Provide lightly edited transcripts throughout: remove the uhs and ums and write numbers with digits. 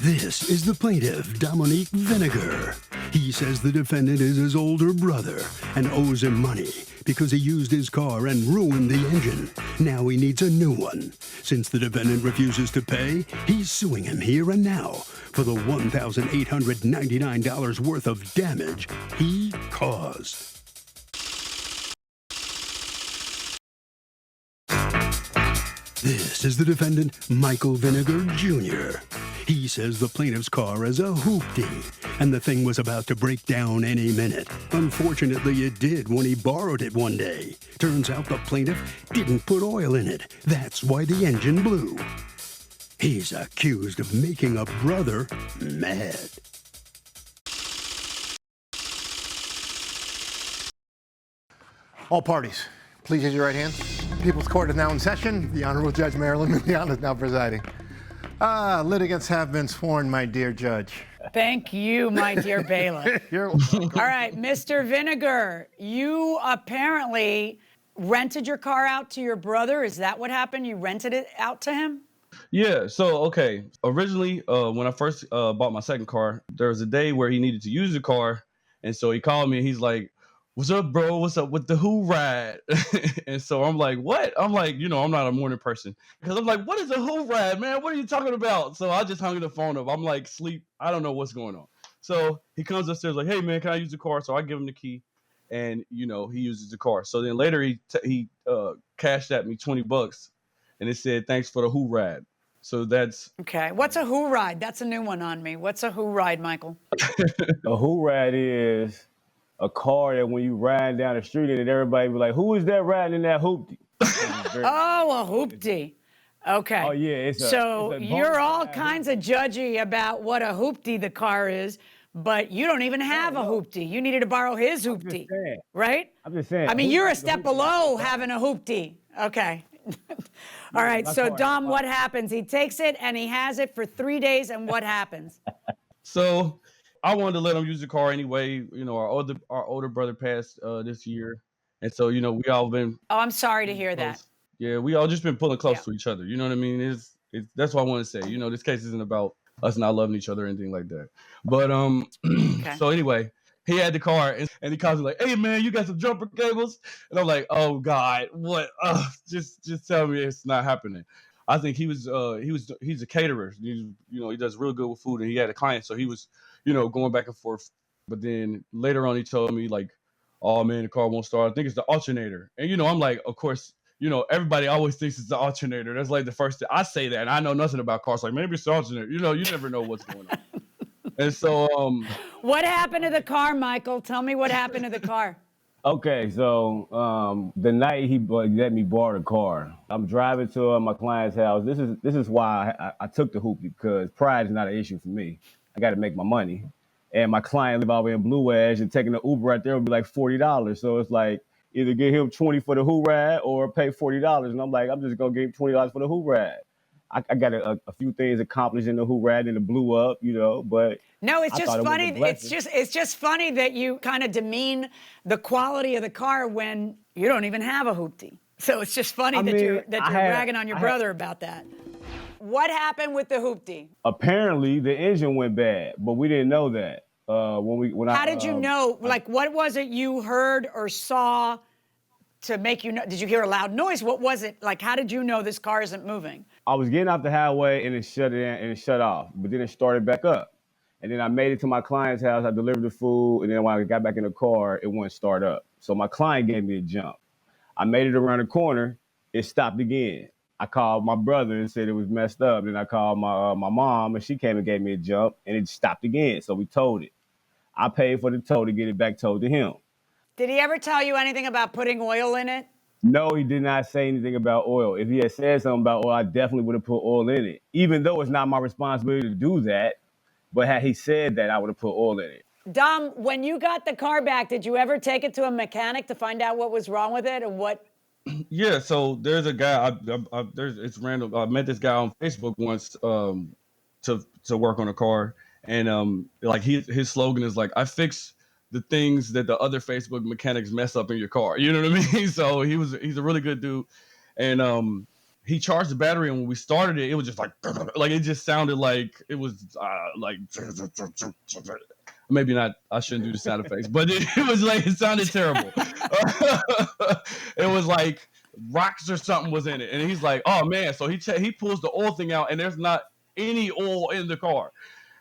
This is the plaintiff, Dominique Vinegar. He says the defendant is his older brother and owes him money because he used his car and ruined the engine. Now he needs a new one. Since the defendant refuses to pay, he's suing him here and now for the $1,899 worth of damage he caused. This is the defendant, Michael Vinegar, Jr. He says the plaintiff's car is a hoopty, and the thing was about to break down any minute. Unfortunately, it did when he borrowed it one day. Turns out the plaintiff didn't put oil in it. That's why the engine blew. He's accused of making a brother mad. All parties, please raise your right hand. People's Court is now in session. The Honorable Judge Marilyn Milian is now presiding. Litigants have been sworn, my dear judge. Thank you, my dear bailiff. You're welcome. All right, Mr. Vinegar, you apparently rented your car out to your brother. Is that what happened? You rented it out to him? Yeah, so, okay. Originally, when I first bought my second car, there was a day where he needed to use the car. And so he called me and he's like, "What's up, bro? What's up with the who ride?" And so I'm like, what? I'm like, I'm not a morning person. Because I'm like, what is a who ride, man? What are you talking about? So I just hung the phone up. I'm like, sleep. I don't know what's going on. So he comes upstairs like, "Hey, man, can I use the car?" So I give him the key and, he uses the car. So then later he cashed at me $20 and it said, "Thanks for the who ride." So that's... Okay. What's a who ride? That's a new one on me. What's a who ride, Michael? A who ride is a car that when you ride down the street and everybody be like, "Who is that riding in that hoopty?" Oh, a hoopty. Okay. Oh, yeah. So you're all kinds of judgy about what a hoopty the car is, but you don't even have a hoopty. You needed to borrow his hoopty, right? I'm just saying. I mean, you're a step below having a hoopty. Okay. All right. So, Dom, what happens? He takes it and he has it for 3 days, and what happens? So I wanted to let him use the car anyway. Our older brother passed this year. And so, we all been... Oh, I'm sorry to hear that. Yeah, we all just been pulling close to each other. You know what I mean? It's that's what I want to say. This case isn't about us not loving each other or anything like that. But Okay. so anyway, he had the car and he calls me like, "Hey man, you got some jumper cables?" And I'm like, "Oh God, what? Just tell me it's not happening." I think he's a caterer. He does real good with food, and he had a client, so he was, going back and forth. But then later on, he told me like, "Oh man, the car won't start. I think it's the alternator." And I'm like, of course, everybody always thinks it's the alternator. That's like the first thing I say that, and I know nothing about cars. Like, maybe it's the alternator. You never know what's going on. And so, what happened to the car, Michael? Tell me what happened to the car. Okay, so the night he let me borrow the car, I'm driving to my client's house. This is why I took the hoopty, because pride is not an issue for me. I got to make my money. And my client live out there in Blue Edge, and taking the Uber right there would be like $40. So it's like either give him $20 for the who ride or pay $40. And I'm like, I'm just gonna give him $20 for the who ride. I got a few things accomplished in the who ride and it blew up, but no, it's just funny. It's just funny that you kind of demean the quality of the car when you don't even have a hoopty. So it's just funny that you're ragging on your brother about that. What happened with the hoopty? Apparently the engine went bad, but we didn't know that. How did you know? Like, what was it you heard or saw to make you know? Did you hear a loud noise? What was it? Like, how did you know this car isn't moving? I was getting off the highway and it shut off, but then it started back up. And then I made it to my client's house. I delivered the food, and then when I got back in the car, it wouldn't start up. So my client gave me a jump. I made it around the corner. It stopped again. I called my brother and said it was messed up. Then I called my mom, and she came and gave me a jump, and it stopped again. So we towed it. I paid for the tow to get it back towed to him. Did he ever tell you anything about putting oil in it? No, he did not say anything about oil. If he had said something about oil, I definitely would have put oil in it, even though it's not my responsibility to do that. But had he said that, I would have put oil in it. Dom, when you got the car back, did you ever take it to a mechanic to find out what was wrong with it or what? Yeah, so there's a guy. It's random. I met this guy on Facebook once to work on a car, and like his slogan is like, "I fix the things that the other Facebook mechanics mess up in your car." You know what I mean? So he's a really good dude, and he charged the battery, and when we started it, it was just like it just sounded like it was like maybe not. I shouldn't do the sound effects, but it was like it sounded terrible. It was like rocks or something was in it, and he's like, "Oh man!" So he pulls the oil thing out, and there's not any oil in the car,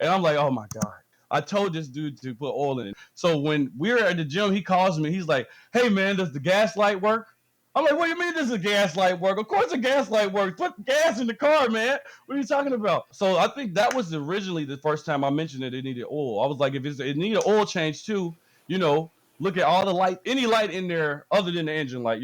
and I'm like, "Oh my god." I told this dude to put oil in it. So when we were at the gym, he calls me. He's like, "Hey man, does the gas light work?" I'm like, "What do you mean does the gas light work? Of course the gas light works. Put gas in the car, man. What are you talking about?" So I think that was originally the first time I mentioned that it needed oil. I was like, if it needed oil change too, look at all the light, any light in there other than the engine light,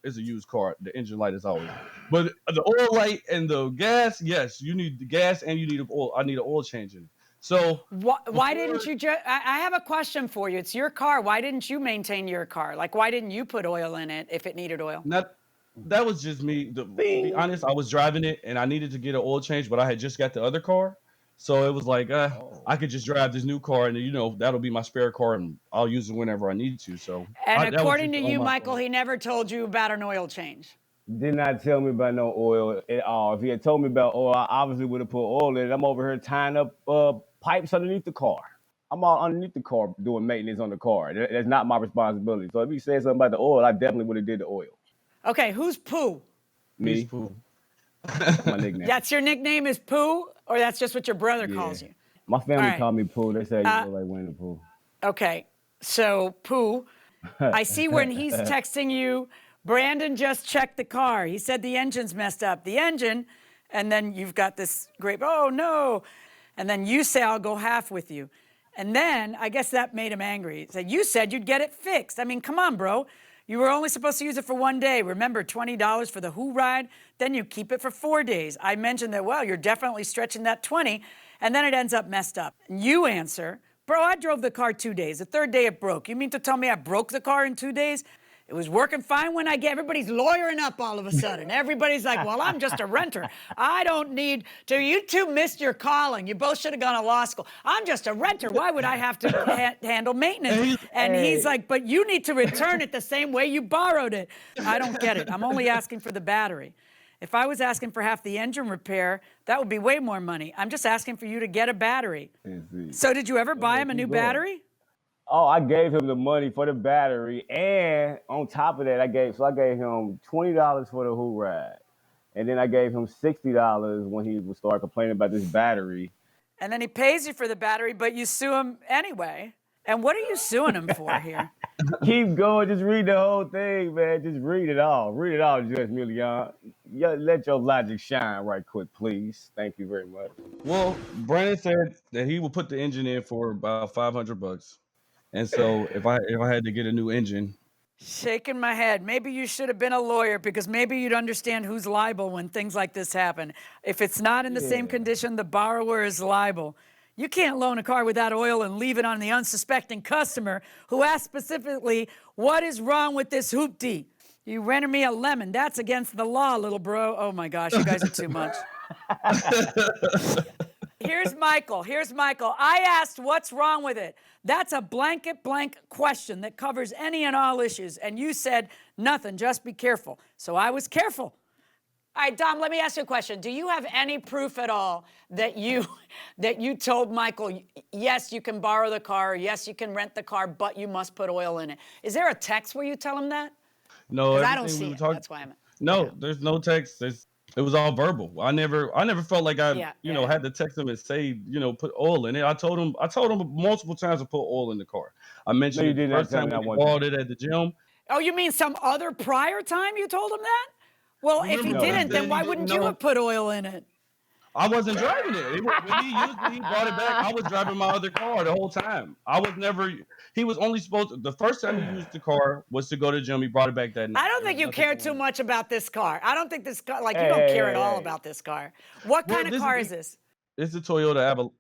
it's a used car. The engine light is always. But the oil light and the gas, yes, you need the gas and you need oil. I need an oil change in it. So why didn't you I have a question for you. It's your car. Why didn't you maintain your car? Like, why didn't you put oil in it if it needed oil? That was just me. To be honest, I was driving it and I needed to get an oil change, but I had just got the other car. So it was like, I could just drive this new car and, that'll be my spare car and I'll use it whenever I need to. So, and according to you, Michael, he never told you about an oil change. Did not tell me about no oil at all. If he had told me about oil, I obviously would have put oil in it. I'm over here tying up pipes underneath the car. I'm all underneath the car doing maintenance on the car. That's not my responsibility. So if he said something about the oil, I definitely would have did the oil. Okay, who's Pooh? Me. Pooh. That's my nickname. That's your nickname is Pooh, or that's just what your brother calls you? My family right. called me Pooh. They say you look like Winnie the Pooh. Okay, so Pooh, I see when he's texting you, Brandon just checked the car. He said the engine's messed up. The engine, and then you've got this great, oh no. And then you say, I'll go half with you. And then I guess that made him angry. So you said you'd get it fixed. I mean, come on, bro. You were only supposed to use it for one day. Remember, $20 for the Who ride? Then you keep it for 4 days. I mentioned that, well, you're definitely stretching that 20, and then it ends up messed up. And you answer, bro, I drove the car 2 days. The third day it broke. You mean to tell me I broke the car in 2 days? It was working fine when everybody's lawyering up all of a sudden. Everybody's like, well, I'm just a renter. I don't need to. You two missed your calling. You both should have gone to law school. I'm just a renter. Why would I have to handle maintenance? And he's like, but you need to return it the same way you borrowed it. I don't get it. I'm only asking for the battery. If I was asking for half the engine repair, that would be way more money. I'm just asking for you to get a battery. So did you ever buy him a new battery? Oh, I gave him the money for the battery, and on top of that, I gave him $20 for the Who ride, and then I gave him $60 when he would start complaining about this battery. And then he pays you for the battery, but you sue him anyway. And what are you suing him for here? Keep going, just read the whole thing, man. Just read it all. Read it all, Judge Milian. Let your logic shine right quick, please. Thank you very much. Well, Brandon said that he would put the engine in for about $500. And so if I had to get a new engine. Shaking my head. Maybe you should have been a lawyer because maybe you'd understand who's liable when things like this happen. If it's not in the same condition, the borrower is liable. You can't loan a car without oil and leave it on the unsuspecting customer who asked specifically, what is wrong with this hoopty? You render me a lemon. That's against the law, little bro. Oh my gosh, you guys are too much. Here's Michael. I asked what's wrong with it. That's a blanket blank question that covers any and all issues. And you said nothing, just be careful. So I was careful. All right, Dom, let me ask you a question. Do you have any proof at all that you told Michael, yes, you can borrow the car, yes, you can rent the car, but you must put oil in it? Is there a text where you tell him that? No, I don't see it. That's why I'm. No, there's no text. It was all verbal. I never felt like I had to text him and say, put oil in it. I told him multiple times to put oil in the car. I mentioned it the first time we bought it at the gym. Oh, you mean some other prior time you told him that? Well, if he didn't, then why wouldn't you have put oil in it? I wasn't driving it. When he used it, he brought it back. I was driving my other car the whole time. He was only supposed to, the first time he used the car was to go to the gym. He brought it back that night. I don't think you care too much about this car. I don't think this car, you don't care at all about this car. What kind of car is this? It's a Toyota Avalon.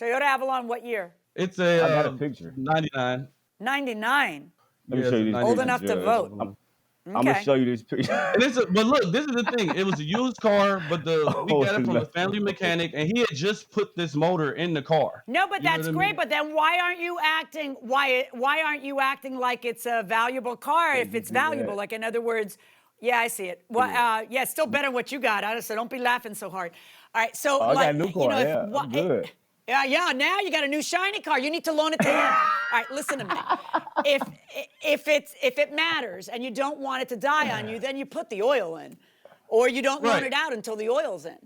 Toyota Avalon, what year? It's I got a picture. 99. 99? Let me show you this. Old enough to vote. I'm going to show you this picture. But look, this is the thing. It was a used car, but we got it from a family mechanic, and he had just put this motor in the car. No, but that's great. But then why aren't you acting? Why aren't you acting like it's a valuable car if it's valuable? Like, in other words, Yeah, I see it. Well, yeah, still better than what you got. So don't be laughing so hard. All right, so I got a new car. I'm good. Yeah, now you got a new shiny car. You need to loan it to him. All right, listen to me. If it matters and you don't want it to die on you, then you put the oil in, or you don't loan it out until the oil's in.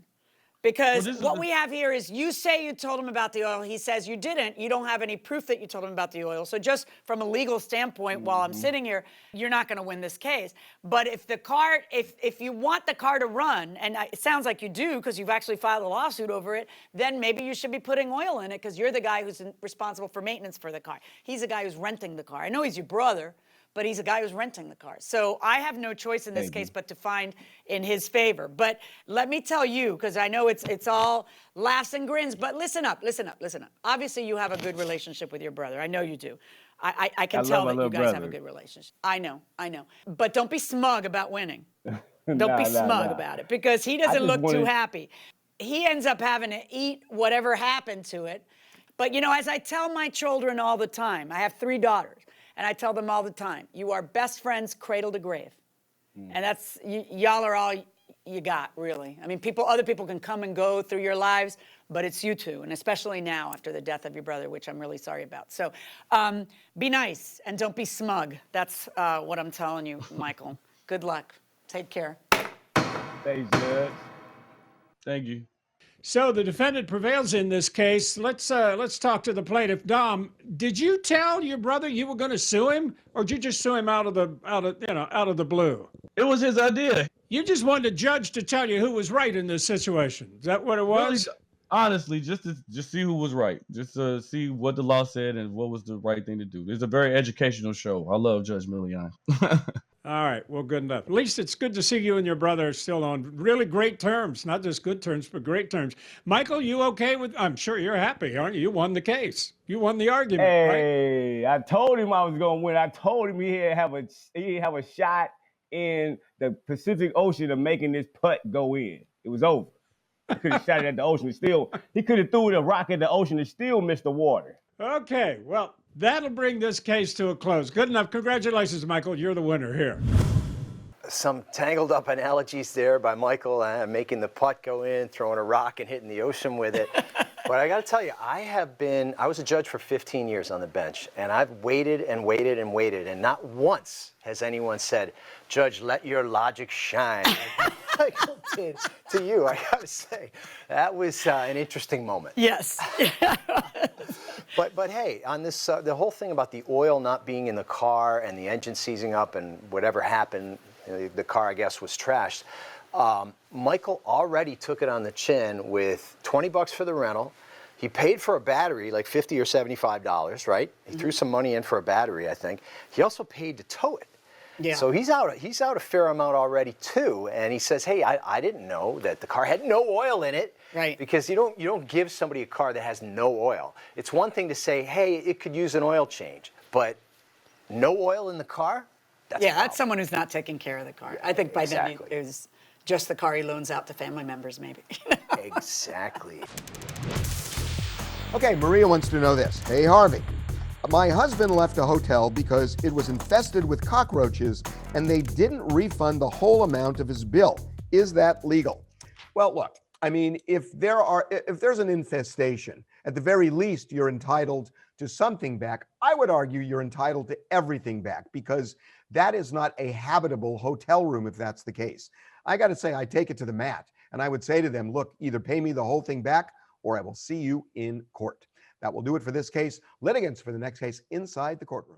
Because what we have here is you say you told him about the oil. He says you didn't. You don't have any proof that you told him about the oil. So just from a legal standpoint, while I'm sitting here, you're not going to win this case. But if the car, if you want the car to run, and it sounds like you do because you've actually filed a lawsuit over it, then maybe you should be putting oil in it because you're the guy who's responsible for maintenance for the car. He's the guy who's renting the car. I know he's your brother, but he's a guy who's renting the car. So I have no choice in this case but to find in his favor. But let me tell you, because I know it's all laughs and grins, but listen up. Obviously, you have a good relationship with your brother. I know you do. I can tell that you guys have a good relationship. I know. But don't be smug about winning. Don't be smug about it, because he doesn't look too happy. He ends up having to eat whatever happened to it. But, as I tell my children all the time, I have 3 daughters. And I tell them all the time, you are best friends cradle to grave. And that's, y'all are all you got, really. I mean, other people can come and go through your lives, but it's you two, and especially now after the death of your brother, which I'm really sorry about. So be nice and don't be smug. That's what I'm telling you, Michael. Good luck. Take care. Thanks, Judge. Thank you. So the defendant prevails in this case. Let's talk to the plaintiff. Dom, did you tell your brother you were going to sue him, or did you just sue him out of the blue? It was his idea. You just wanted a judge to tell you who was right in this situation. Is that what it was? Really, honestly, just see who was right, just to see what the law said and what was the right thing to do. It's a very educational show. I love Judge Milian. All right, well, good enough. At least it's good to see you and your brother still on really great terms, not just good terms, but great terms. Michael, you okay with? I'm sure you're happy, aren't you? You won the case. You won the argument, right? I told him I was going to win. I told him he'd have a shot in the Pacific Ocean of making this putt go in. It was over. He could have shot it at the ocean. He could have threw the rock at the ocean and still missed the water. Okay, well, that'll bring this case to a close. Good enough. Congratulations, Michael. You're the winner here. Some tangled up analogies there by Michael, making the putt go in, throwing a rock and hitting the ocean with it. But I got to tell you, I was a judge for 15 years on the bench, and I've waited and waited and waited, and not once has anyone said, Judge, let your logic shine, like Michael did to you. I got to say, that was an interesting moment. Yes. But hey, on this, the whole thing about the oil not being in the car and the engine seizing up and whatever happened, the car, I guess, was trashed. Michael already took it on the chin with $20 for the rental. He paid for a battery, like $50 or $75, right? He threw some money in for a battery, I think. He also paid to tow it. Yeah. So he's out a fair amount already too. And he says, hey, I didn't know that the car had no oil in it. Right. Because you don't give somebody a car that has no oil. It's one thing to say, hey, it could use an oil change, but no oil in the car? That's someone who's not taking care of the car. I think by then it was just the car he loans out to family members, maybe. Exactly. Okay, Maria wants to know this. Hey, Harvey. My husband left a hotel because it was infested with cockroaches and they didn't refund the whole amount of his bill. Is that legal? Well, look, I mean, if there's an infestation, at the very least, you're entitled to something back. I would argue you're entitled to everything back because that is not a habitable hotel room if that's the case. I got to say, I take it to the mat and I would say to them, look, either pay me the whole thing back or I will see you in court. That will do it for this case. Litigants for the next case inside the courtroom.